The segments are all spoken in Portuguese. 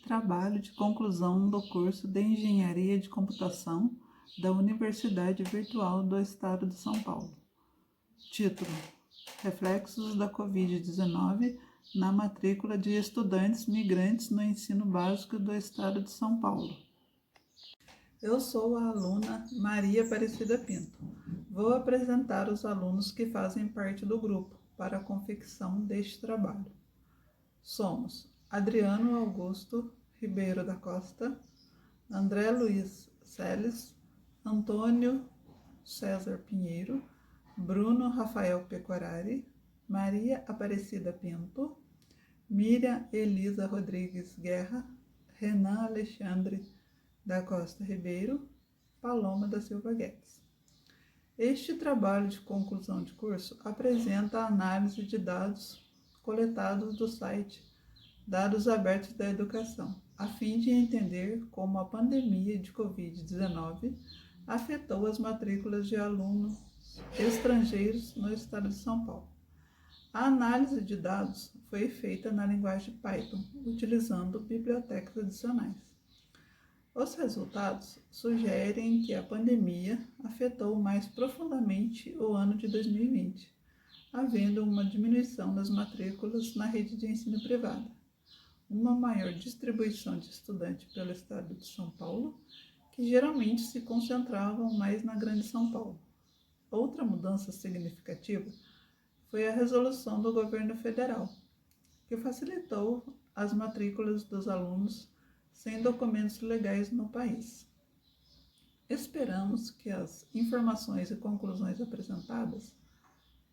trabalho de conclusão do curso de Engenharia de Computação da Universidade Virtual do Estado de São Paulo. Título: Reflexos da Covid-19 na matrícula de estudantes migrantes no ensino básico do Estado de São Paulo. Eu sou a aluna Maria Aparecida Pinto. Vou apresentar os alunos que fazem parte do grupo para a confecção deste trabalho. Somos Adriano Augusto Ribeiro da Costa, André Luiz Celes, Antônio César Pinheiro, Bruno Rafael Pecorari, Maria Aparecida Pinto, Miriam Elisa Rodrigues Guerra, Renan Alexandre da Costa Ribeiro, Paloma da Silva Guedes. Este trabalho de conclusão de curso apresenta a análise de dados coletados do site Dados Abertos da Educação, a fim de entender como a pandemia de Covid-19 afetou as matrículas de alunos estrangeiros no estado de São Paulo. A análise de dados foi feita na linguagem Python, utilizando bibliotecas adicionais. Os resultados sugerem que a pandemia afetou mais profundamente o ano de 2020, havendo uma diminuição das matrículas na rede de ensino privada, uma maior distribuição de estudantes pelo estado de São Paulo, que geralmente se concentravam mais na Grande São Paulo. Outra mudança significativa foi a resolução do governo federal, que facilitou as matrículas dos alunos sem documentos legais no país. Esperamos que as informações e conclusões apresentadas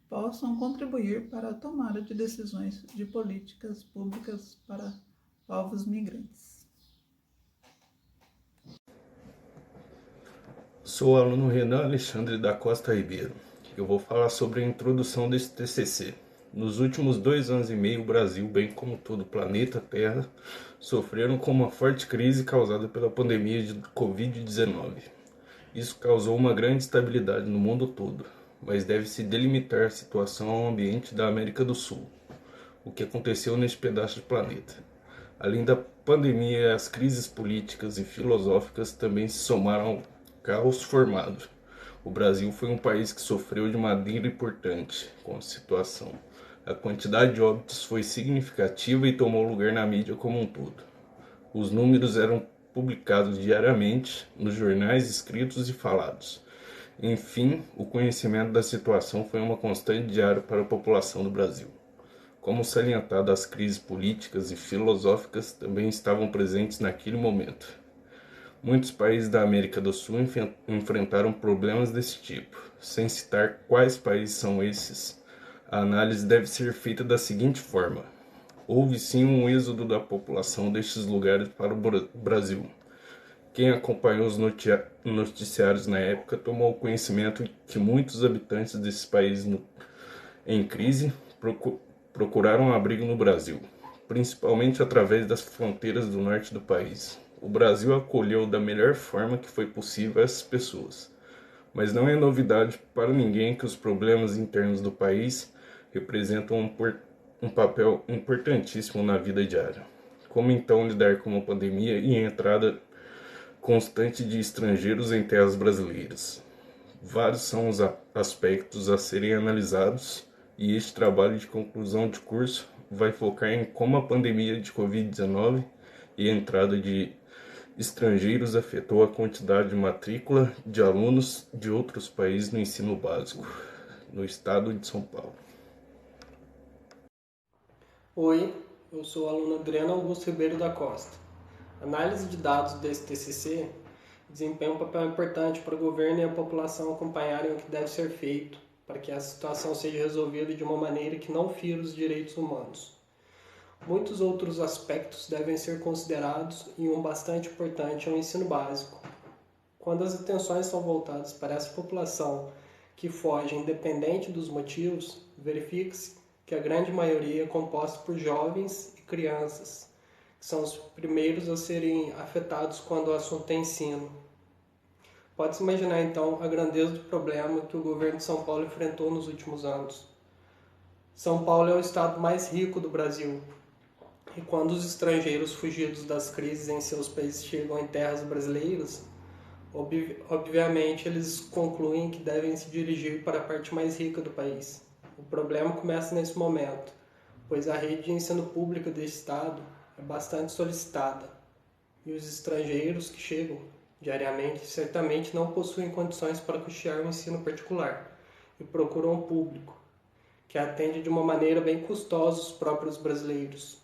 possam contribuir para a tomada de decisões de políticas públicas para povos migrantes. Sou o aluno Renan Alexandre da Costa Ribeiro. Eu vou falar sobre a introdução desse TCC. Nos últimos 2 anos e meio, o Brasil, bem como todo o planeta Terra, sofreram com uma forte crise causada pela pandemia de Covid-19. Isso causou uma grande instabilidade no mundo todo, mas deve-se delimitar a situação ao ambiente da América do Sul, o que aconteceu neste pedaço de planeta. Além da pandemia, as crises políticas e filosóficas também se somaram ao caos formado. O Brasil foi um país que sofreu de maneira importante com a situação. A quantidade de óbitos foi significativa e tomou lugar na mídia como um todo. Os números eram publicados diariamente nos jornais escritos e falados. Enfim, o conhecimento da situação foi uma constante diária para a população do Brasil. Como salientado, as crises políticas e filosóficas também estavam presentes naquele momento. Muitos países da América do Sul enfrentaram problemas desse tipo. Sem citar quais países são esses, a análise deve ser feita da seguinte forma: houve sim um êxodo da população destes lugares para o Brasil. Quem acompanhou os noticiários na época tomou conhecimento que muitos habitantes desses países em crise procuraram abrigo no Brasil, principalmente através das fronteiras do norte do país. O Brasil acolheu da melhor forma que foi possível essas pessoas, mas não é novidade para ninguém que os problemas internos do país representam um papel importantíssimo na vida diária. Como então lidar com uma pandemia e a entrada constante de estrangeiros em terras brasileiras? Vários são os aspectos a serem analisados e este trabalho de conclusão de curso vai focar em como a pandemia de Covid-19 e a entrada de estrangeiros afetou a quantidade de matrícula de alunos de outros países no ensino básico, no estado de São Paulo. Oi, eu sou o aluno Adriano Augusto Ribeiro da Costa. A análise de dados desse TCC desempenha um papel importante para o governo e a população acompanharem o que deve ser feito para que a situação seja resolvida de uma maneira que não fira os direitos humanos. Muitos outros aspectos devem ser considerados e um bastante importante é o ensino básico. Quando as atenções são voltadas para essa população que foge independente dos motivos, verifica-se que a grande maioria é composta por jovens e crianças, que são os primeiros a serem afetados quando o assunto é ensino. Pode-se imaginar então a grandeza do problema que o governo de São Paulo enfrentou nos últimos anos. São Paulo é o estado mais rico do Brasil. E quando os estrangeiros fugidos das crises em seus países chegam em terras brasileiras, obviamente eles concluem que devem se dirigir para a parte mais rica do país. O problema começa nesse momento, pois a rede de ensino público deste estado é bastante solicitada e os estrangeiros que chegam diariamente certamente não possuem condições para custear o ensino particular e procuram um público que atende de uma maneira bem custosa os próprios brasileiros.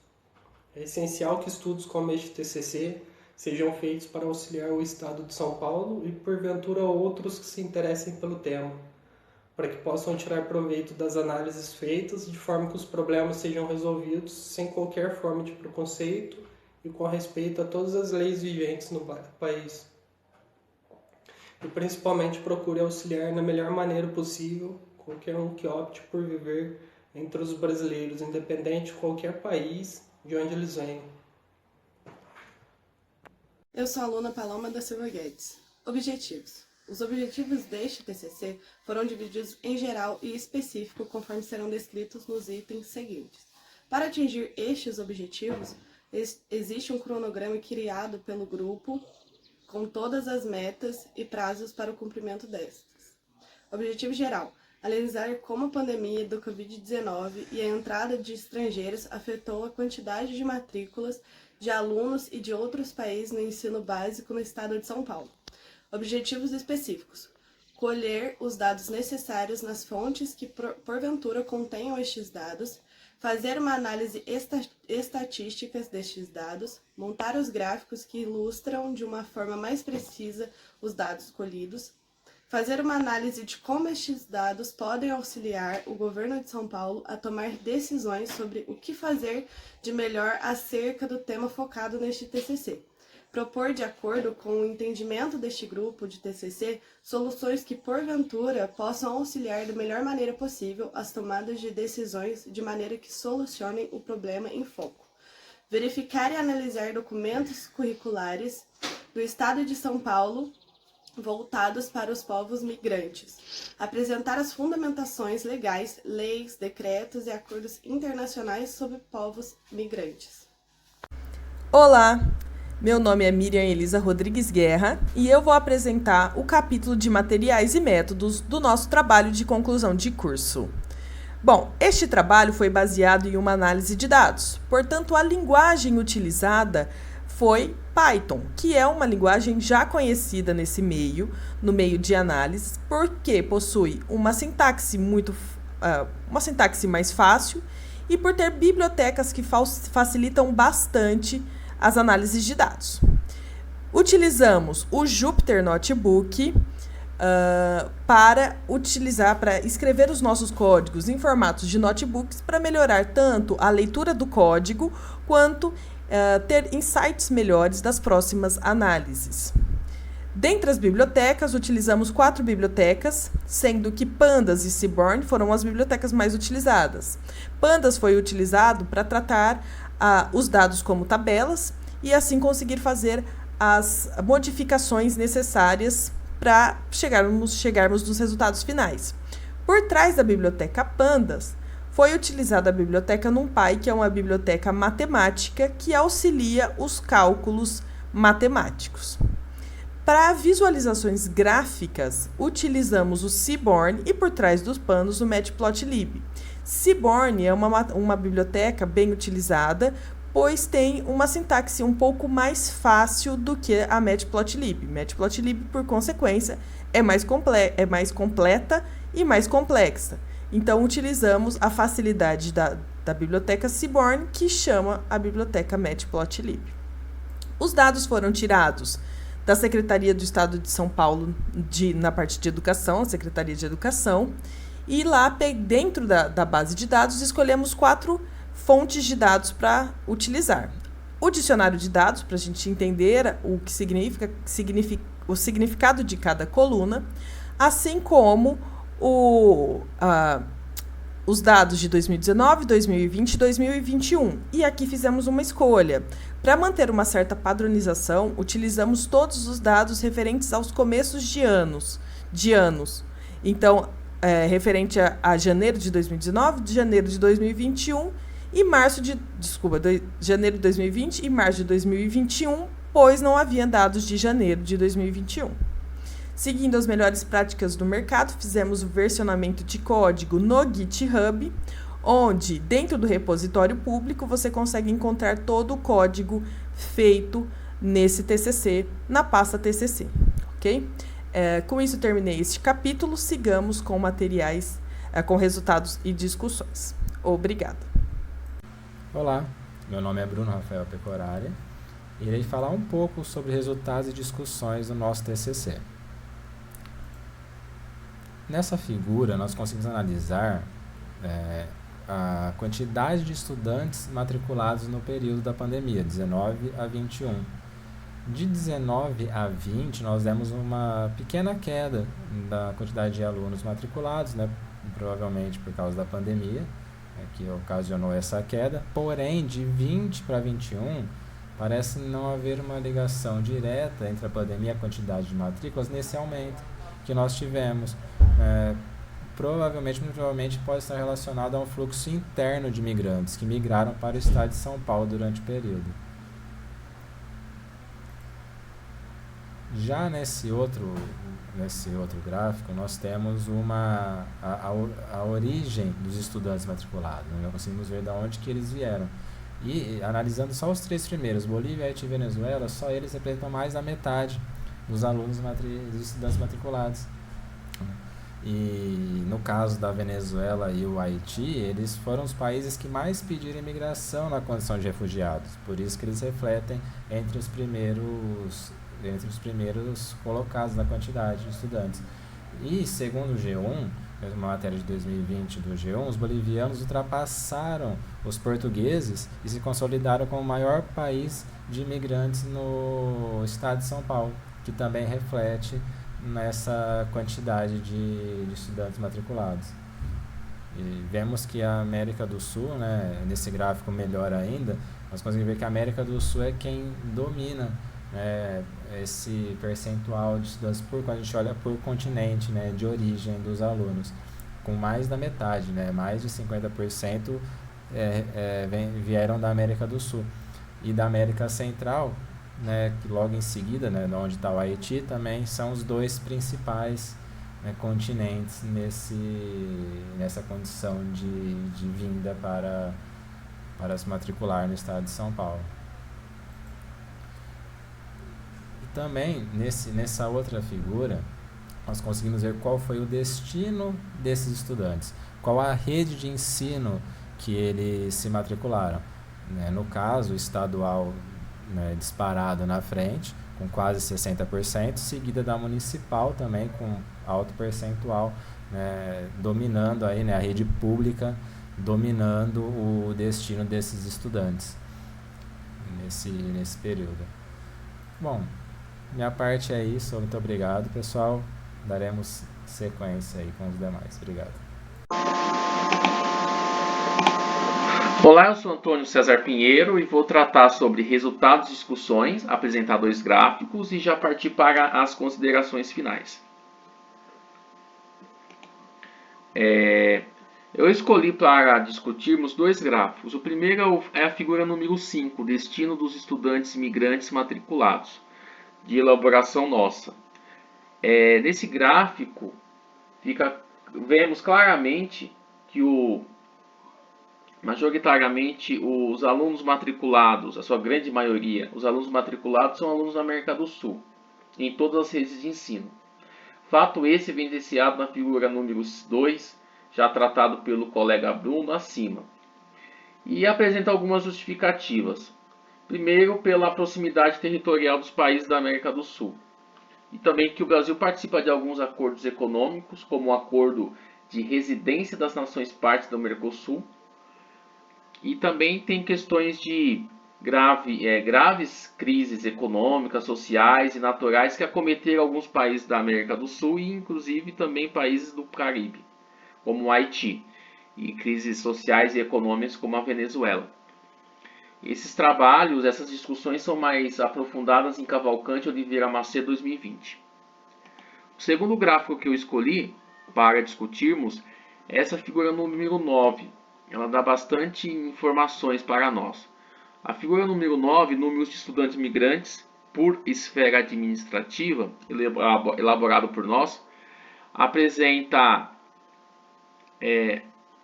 É essencial que estudos como este TCC sejam feitos para auxiliar o Estado de São Paulo e, porventura, outros que se interessem pelo tema, para que possam tirar proveito das análises feitas de forma que os problemas sejam resolvidos sem qualquer forma de preconceito e com respeito a todas as leis vigentes no país. E, principalmente, procure auxiliar na melhor maneira possível qualquer um que opte por viver entre os brasileiros, independente de qualquer país de onde eles venham. Eu sou a aluna Paloma da Silva Guedes. Objetivos. Os objetivos deste TCC foram divididos em geral e específico, conforme serão descritos nos itens seguintes. Para atingir estes objetivos, existe um cronograma criado pelo grupo com todas as metas e prazos para o cumprimento destas. Objetivo geral: analisar como a pandemia do Covid-19 e a entrada de estrangeiros afetou a quantidade de matrículas de alunos e de outros países no ensino básico no estado de São Paulo. Objetivos específicos: colher os dados necessários nas fontes que porventura contenham estes dados, fazer uma análise estatística destes dados, montar os gráficos que ilustram de uma forma mais precisa os dados colhidos, fazer uma análise de como estes dados podem auxiliar o governo de São Paulo a tomar decisões sobre o que fazer de melhor acerca do tema focado neste TCC. Propor, de acordo com o entendimento deste grupo de TCC, soluções que, porventura, possam auxiliar da melhor maneira possível as tomadas de decisões de maneira que solucionem o problema em foco. Verificar e analisar documentos curriculares do Estado de São Paulo voltados para os povos migrantes. Apresentar as fundamentações legais, leis, decretos e acordos internacionais sobre povos migrantes. Olá, meu nome é Miriam Elisa Rodrigues Guerra e eu vou apresentar o capítulo de materiais e métodos do nosso trabalho de conclusão de curso. Bom, este trabalho foi baseado em uma análise de dados, portanto, a linguagem utilizada foi Python, que é uma linguagem já conhecida nesse meio, no meio de análise, porque possui uma sintaxe mais fácil e por ter bibliotecas que facilitam bastante as análises de dados. Utilizamos o Jupyter Notebook para escrever os nossos códigos em formatos de notebooks para melhorar tanto a leitura do código quanto ter insights melhores das próximas análises. Dentre as bibliotecas, utilizamos 4 bibliotecas, sendo que Pandas e Seaborn foram as bibliotecas mais utilizadas. Pandas foi utilizado para tratar os dados como tabelas e assim conseguir fazer as modificações necessárias para chegarmos nos resultados finais. Por trás da biblioteca Pandas, foi utilizada a biblioteca NumPy, que é uma biblioteca matemática que auxilia os cálculos matemáticos. Para visualizações gráficas, utilizamos o Seaborn e por trás dos panos o Matplotlib. Seaborn é uma biblioteca bem utilizada, pois tem uma sintaxe um pouco mais fácil do que a Matplotlib. Matplotlib, por consequência, é mais completa e mais complexa. Então, utilizamos a facilidade da biblioteca Seaborn, que chama a biblioteca Matplotlib. Os dados foram tirados da Secretaria do Estado de São Paulo, na parte de educação, a Secretaria de Educação, e lá, dentro da base de dados, escolhemos 4 fontes de dados para utilizar. O dicionário de dados, para a gente entender o que o significado de cada coluna, assim como os dados de 2019, 2020 e 2021. E aqui fizemos uma escolha. Para manter uma certa padronização, utilizamos todos os dados referentes aos começos de anos. Então, referente a janeiro de 2019, de janeiro de 2021 e janeiro de 2020 e março de 2021, pois não havia dados de janeiro de 2021. Seguindo as melhores práticas do mercado, fizemos o versionamento de código no GitHub, onde, dentro do repositório público, você consegue encontrar todo o código feito nesse TCC, na pasta TCC, ok? Com isso, terminei este capítulo. Sigamos com materiais, com resultados e discussões. Obrigada. Olá, meu nome é Bruno Rafael Pecorari e irei falar um pouco sobre resultados e discussões do nosso TCC. Nessa figura, nós conseguimos analisar a quantidade de estudantes matriculados no período da pandemia, 19 a 21. De 19 a 20, nós demos uma pequena queda da quantidade de alunos matriculados, né, provavelmente por causa da pandemia, que ocasionou essa queda. Porém, de 20 para 21, parece não haver uma ligação direta entre a pandemia e a quantidade de matrículas nesse aumento que nós tivemos. Provavelmente pode estar relacionado a um fluxo interno de imigrantes que migraram para o estado de São Paulo durante o período. Já nesse outro gráfico, nós temos a origem dos estudantes matriculados, né? Nós conseguimos ver de onde que eles vieram. E analisando só os três primeiros, Bolívia, Haiti e Venezuela, só eles representam mais da metade dos dos estudantes matriculados. E no caso da Venezuela e o Haiti, eles foram os países que mais pediram imigração na condição de refugiados. Por isso que eles refletem entre os primeiros colocados na quantidade de estudantes. E segundo o G1, uma matéria de 2020 do G1, os bolivianos ultrapassaram os portugueses e se consolidaram como o maior país de imigrantes no estado de São Paulo, que também reflete nessa quantidade de estudantes matriculados. E vemos que a América do Sul, né, nesse gráfico melhor ainda, nós conseguimos ver que a América do Sul é quem domina esse percentual de estudantes quando a gente olha por continente, né, de origem dos alunos, com mais da metade, né, mais de 50% vieram da América do Sul. E da América Central, né, que logo em seguida, né, onde está o Haiti, também são os dois principais, né, continentes nessa condição de vinda para se matricular no estado de São Paulo. E também, nessa outra figura, nós conseguimos ver qual foi o destino desses estudantes, qual a rede de ensino que eles se matricularam. Né, no caso, o estadual, né, disparado na frente, com quase 60%, seguida da municipal também, com alto percentual, né, dominando aí, né, a rede pública, dominando o destino desses estudantes nesse período. Bom, minha parte é isso, muito obrigado, pessoal. Daremos sequência aí com os demais. Obrigado. Olá, eu sou Antônio César Pinheiro e vou tratar sobre resultados de discussões, apresentar dois gráficos e já partir para as considerações finais. Eu escolhi para discutirmos dois gráficos. O primeiro é a figura número 5, destino dos estudantes imigrantes matriculados, de elaboração nossa. Nesse gráfico, vemos claramente que majoritariamente os alunos matriculados, a sua grande maioria, os alunos matriculados são alunos da América do Sul, em todas as redes de ensino. Fato esse evidenciado na figura número 2, já tratado pelo colega Bruno acima. E apresenta algumas justificativas. Primeiro, pela proximidade territorial dos países da América do Sul. E também que o Brasil participa de alguns acordos econômicos, como o acordo de residência das nações partes do Mercosul. E também tem questões de graves crises econômicas, sociais e naturais que acometeram alguns países da América do Sul e inclusive também países do Caribe, como o Haiti, e crises sociais e econômicas como a Venezuela. Esses trabalhos, essas discussões são mais aprofundadas em Cavalcante Oliveira Macedo 2020. O segundo gráfico que eu escolhi para discutirmos é essa figura número 9, ela dá bastante informações para nós. A figura número 9, números de estudantes migrantes por esfera administrativa, elaborado por nós, apresenta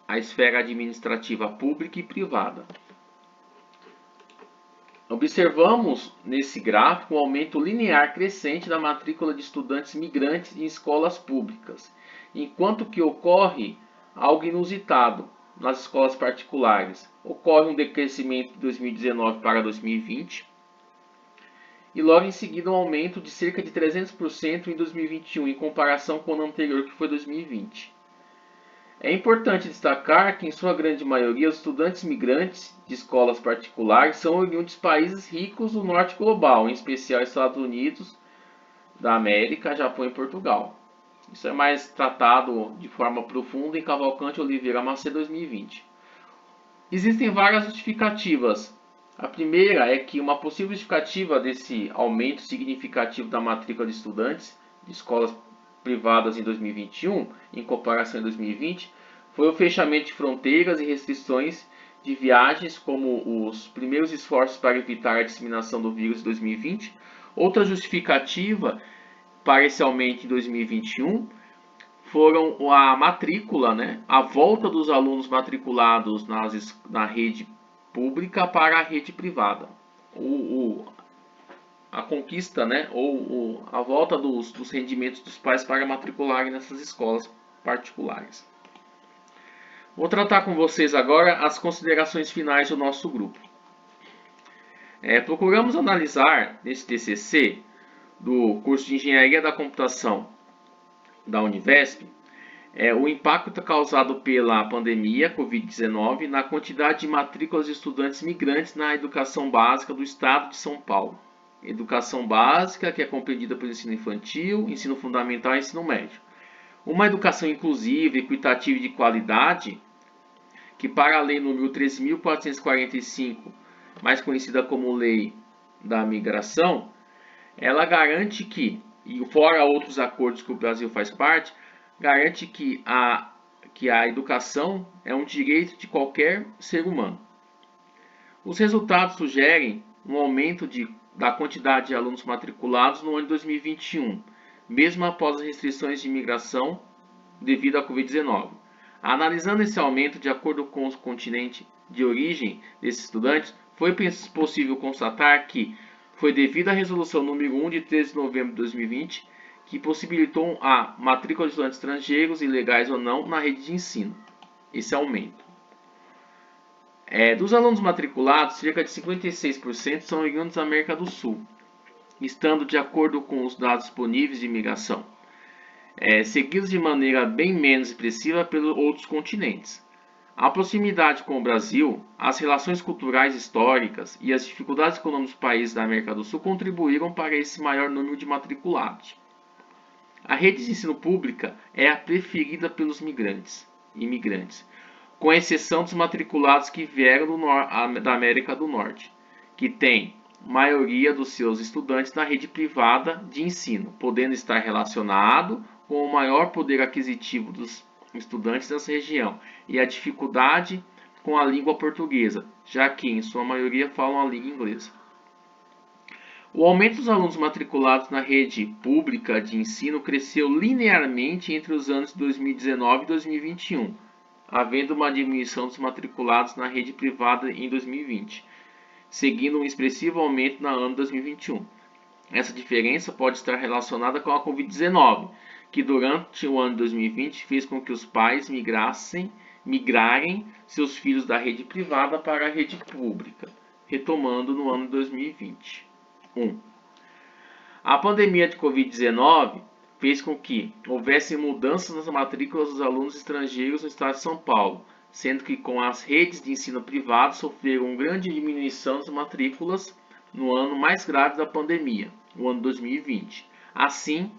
a esfera administrativa pública e privada. Observamos nesse gráfico um aumento linear crescente da matrícula de estudantes migrantes em escolas públicas, enquanto que ocorre algo inusitado nas escolas particulares. Ocorre um decrescimento de 2019 para 2020 e logo em seguida um aumento de cerca de 300% em 2021 em comparação com o ano anterior, que foi 2020. É importante destacar que, em sua grande maioria, os estudantes migrantes de escolas particulares são oriundos de países ricos do norte global, em especial Estados Unidos da América, Japão e Portugal. Isso é mais tratado de forma profunda em Cavalcante Oliveira Macedo 2020. Existem várias justificativas. A primeira é que uma possível justificativa desse aumento significativo da matrícula de estudantes de escolas privadas em 2021, em comparação em 2020, foi o fechamento de fronteiras e restrições de viagens como os primeiros esforços para evitar a disseminação do vírus em 2020. Outra justificativa para esse aumento em 2021 foram a matrícula, a volta dos alunos matriculados na rede pública para a rede privada. A conquista, ou a volta dos rendimentos dos pais para matricularem nessas escolas particulares. Vou tratar com vocês agora as considerações finais do nosso grupo. Procuramos analisar nesse TCC do curso de Engenharia da Computação da Univesp o impacto causado pela pandemia Covid-19 na quantidade de matrículas de estudantes migrantes na educação básica do estado de São Paulo. Educação básica, que é compreendida pelo ensino infantil, ensino fundamental e ensino médio. Uma educação inclusiva, equitativa e de qualidade, que para a lei número 13.445, mais conhecida como Lei da Migração, ela garante que, e fora outros acordos que o Brasil faz parte, garante que a educação é um direito de qualquer ser humano. Os resultados sugerem um aumento da quantidade de alunos matriculados no ano de 2021, mesmo após as restrições de imigração devido à Covid-19. Analisando esse aumento de acordo com o continente de origem desses estudantes, foi possível constatar que foi devido à resolução número 1 de 13 de novembro de 2020 que possibilitou a matrícula de estudantes estrangeiros, ilegais ou não, na rede de ensino. Esse aumento. Dos alunos matriculados, cerca de 56% são oriundos da América do Sul, estando de acordo com os dados disponíveis de imigração, seguidos de maneira bem menos expressiva pelos outros continentes. A proximidade com o Brasil, as relações culturais históricas e as dificuldades econômicas dos países da América do Sul contribuíram para esse maior número de matriculados. A rede de ensino pública é a preferida pelos imigrantes, com exceção dos matriculados que vieram da América do Norte, que tem maioria dos seus estudantes na rede privada de ensino, podendo estar relacionado com o maior poder aquisitivo dos estudantes dessa região e a dificuldade com a língua portuguesa, já que em sua maioria falam a língua inglesa. O aumento dos alunos matriculados na rede pública de ensino cresceu linearmente entre os anos de 2019 e 2021, havendo uma diminuição dos matriculados na rede privada em 2020, seguindo um expressivo aumento no ano de 2021. Essa diferença pode estar relacionada com a Covid-19, que durante o ano de 2020 fez com que os pais migrarem seus filhos da rede privada para a rede pública, retomando no ano de 2021. A pandemia de Covid-19 fez com que houvesse mudanças nas matrículas dos alunos estrangeiros no estado de São Paulo, sendo que com as redes de ensino privado sofreram grande diminuição das matrículas no ano mais grave da pandemia, o ano 2020. Assim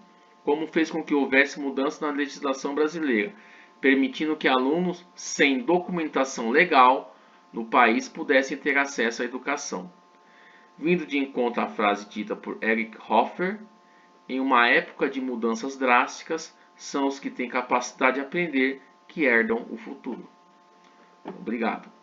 como fez com que houvesse mudança na legislação brasileira, permitindo que alunos sem documentação legal no país pudessem ter acesso à educação. Vindo de encontro à frase dita por Eric Hoffer, em uma época de mudanças drásticas, são os que têm capacidade de aprender que herdam o futuro. Obrigado.